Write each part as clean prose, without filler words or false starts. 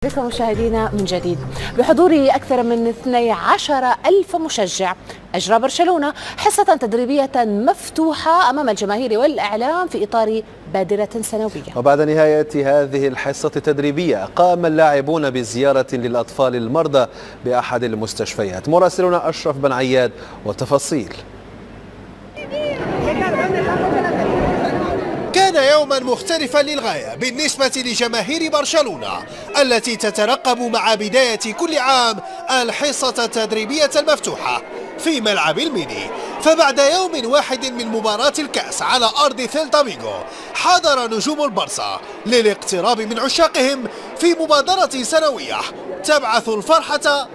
بكم مشاهدينا من جديد. بحضور أكثر من 12,000 مشجع أجرى برشلونة حصة تدريبية مفتوحة أمام الجماهير والإعلام في إطار بادرة سنوية. وبعد نهاية هذه الحصة التدريبية قام اللاعبون بزيارة للأطفال المرضى بأحد المستشفيات. مراسلنا أشرف بن عياد والتفاصيل. كان يوما مختلفا للغاية بالنسبة لجماهير برشلونة التي تترقب مع بداية كل عام الحصة التدريبية المفتوحة في ملعب الميني. فبعد يوم واحد من مباراة الكأس على أرض سيلتا فيغو حضر نجوم البرصا للاقتراب من عشاقهم في مبادرة سنوية تبعث الفرحة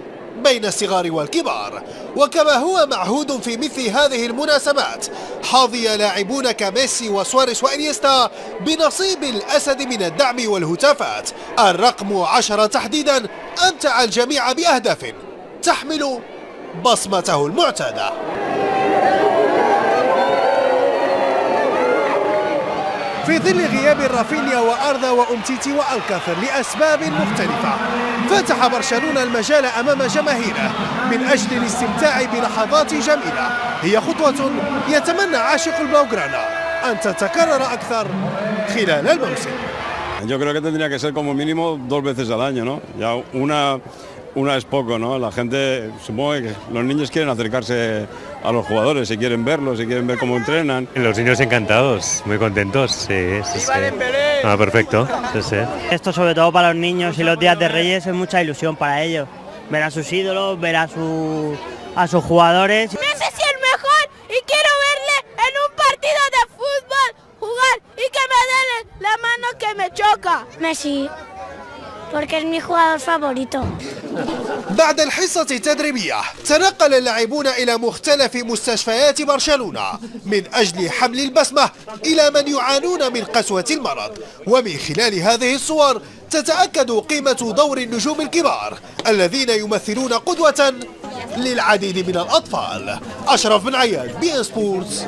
بين الصغار والكبار. وكما هو معهود في مثل هذه المناسبات حظي لاعبون كميسي وسواريز وإنيستا بنصيب الأسد من الدعم والهتافات. الرقم 10 تحديدا أمتع الجميع بأهداف تحمل بصمته المعتادة. في ظل غياب رافينيا وأردا وأمتيتي وألكاثر لأسباب مختلفة فتح برشلونة المجال أمام جماهيره من أجل الاستمتاع بلحظات جميلة هي خطوة يتمنى عاشق البلاوغرانا أن تتكرر أكثر خلال الموسم. Yo creo que tendría que ser como mínimo 2 veces al año, ¿no? Ya una es poco, ¿no? La gente, supongo que los niños quieren acercarse a los jugadores, se quieren verlos, se quieren ver cómo entrenan. Los niños encantados, muy contentos, sí. Ah, perfecto, sí. Esto sobre todo para los niños y los días de Reyes es mucha ilusión para ellos. Ver a sus ídolos, ver a sus jugadores. Messi es el mejor y quiero verle en un partido de fútbol jugar y que me den la mano que me choca. Messi, porque es mi jugador favorito. بعد الحصة التدريبية تنقل اللاعبون إلى مختلف مستشفيات برشلونة من أجل حمل البسمة إلى من يعانون من قسوة المرض. ومن خلال هذه الصور تتأكد قيمة دور النجوم الكبار الذين يمثلون قدوة للعديد من الأطفال. أشرف بن عياد بي إن سبورتس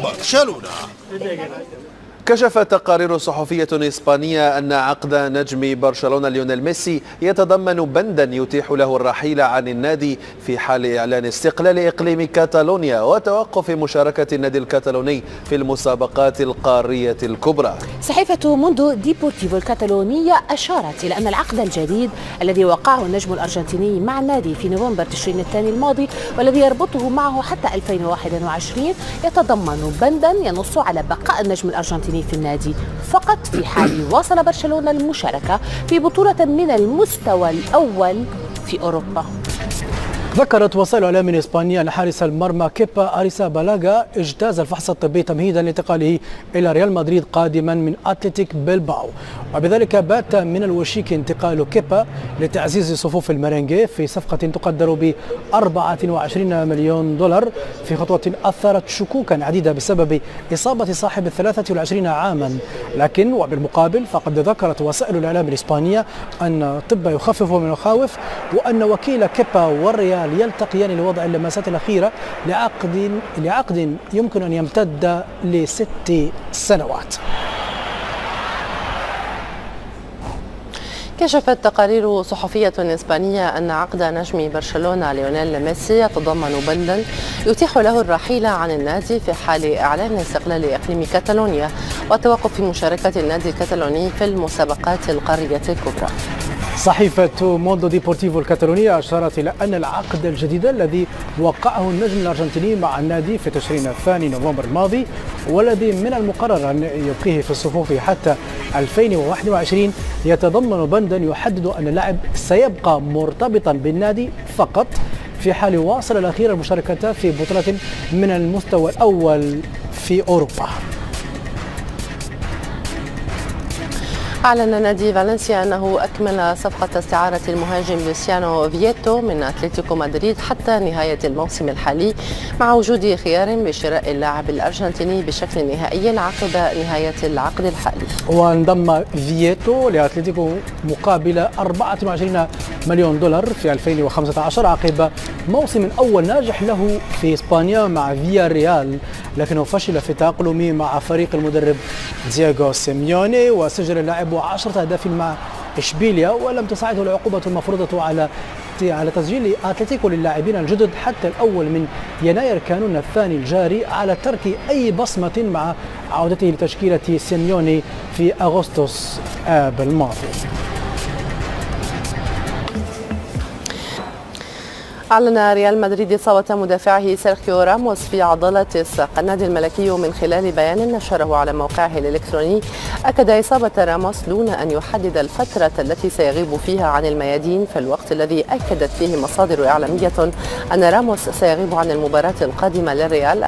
برشلونة. كشفت تقارير صحفية إسبانية أن عقد نجم برشلونة ليونيل ميسي يتضمن بندا يتيح له الرحيل عن النادي في حال إعلان استقلال إقليم كاتالونيا وتوقف مشاركة النادي الكتالوني في المسابقات القارية الكبرى. صحيفة موندو ديبورتيفو الكتالونية أشارت إلى أن العقد الجديد الذي وقعه النجم الأرجنتيني مع النادي في نوفمبر تشرين الثاني الماضي والذي يربطه معه حتى 2021 يتضمن بندا ينص على بقاء النجم الأرجنتيني في النادي فقط في حال واصل برشلونة المشاركة في بطولة من المستوى الأول في أوروبا. ذكرت وسائل إعلام من إسبانيا أن حارس المرمى كيبا أريزابالاغا اجتاز الفحص الطبي تمهيدا لانتقاله إلى ريال مدريد قادما من أتلتيك بيلباو، وبذلك بات من الوشيك انتقال كيبا لتعزيز صفوف الميرينغي في صفقة تقدر ب 24 مليون دولار في خطوة أثارت شكوكا عديدة بسبب إصابة صاحب 23 عاما. لكن وبالمقابل فقد ذكرت وسائل الإعلام الإسبانية أن الطب يخفف من المخاوف وأن وكيل كيبا والريال يلتقيان لوضع اللمسات الأخيرة لعقد يمكن أن يمتد ل6 سنوات. كشفت تقارير صحفية إسبانية أن عقد نجم برشلونة ليونيل ميسي يتضمن بندا يتيح له الرحيل عن النادي في حال إعلان استقلال إقليم كاتالونيا وتوقف مشاركة النادي الكتالوني في المسابقات القارية الكبرى. صحيفة موندو ديبورتيفو الكتالونية أشارت إلى أن العقد الجديد الذي وقعه النجم الأرجنتيني مع النادي في تشرين الثاني نوفمبر الماضي والذي من المقرر أن يبقيه في الصفوف حتى 2021 يتضمن بندا يحدد أن اللاعب سيبقى مرتبطا بالنادي فقط في حال واصل الأخير المشاركة في بطولة من المستوى الأول في أوروبا. أعلن نادي فالنسيا أنه أكمل صفقة استعارة المهاجم لوسيانو فييتو من أتلتيكو مدريد حتى نهاية الموسم الحالي مع وجود خيار بشراء اللاعب الأرجنتيني بشكل نهائي عقب نهاية العقد الحالي. وانضم فييتو لأتلتيكو مقابل 24 مليون دولار في 2015 عقب موسم أول ناجح له في إسبانيا مع فيا ريال، لكنه فشل في تأقلمه مع فريق المدرب دييغو سيميوني وسجل اللاعب 10 أهداف مع إشبيليا، ولم تساعده العقوبة المفروضة على تسجيل أتلتيكو للاعبين الجدد حتى الأول من يناير كانون الثاني الجاري على ترك أي بصمة مع عودته لتشكيلة سيميوني في أغسطس الماضي. أعلن ريال مدريد إصابة مدافعه سيرخيو راموس في عضلة الساق. النادي الملكي من خلال بيان نشره على موقعه الإلكتروني أكد إصابة راموس دون أن يحدد الفترة التي سيغيب فيها عن الميادين، في الوقت الذي أكدت فيه مصادر إعلامية أن راموس سيغيب عن المباراة القادمة للريال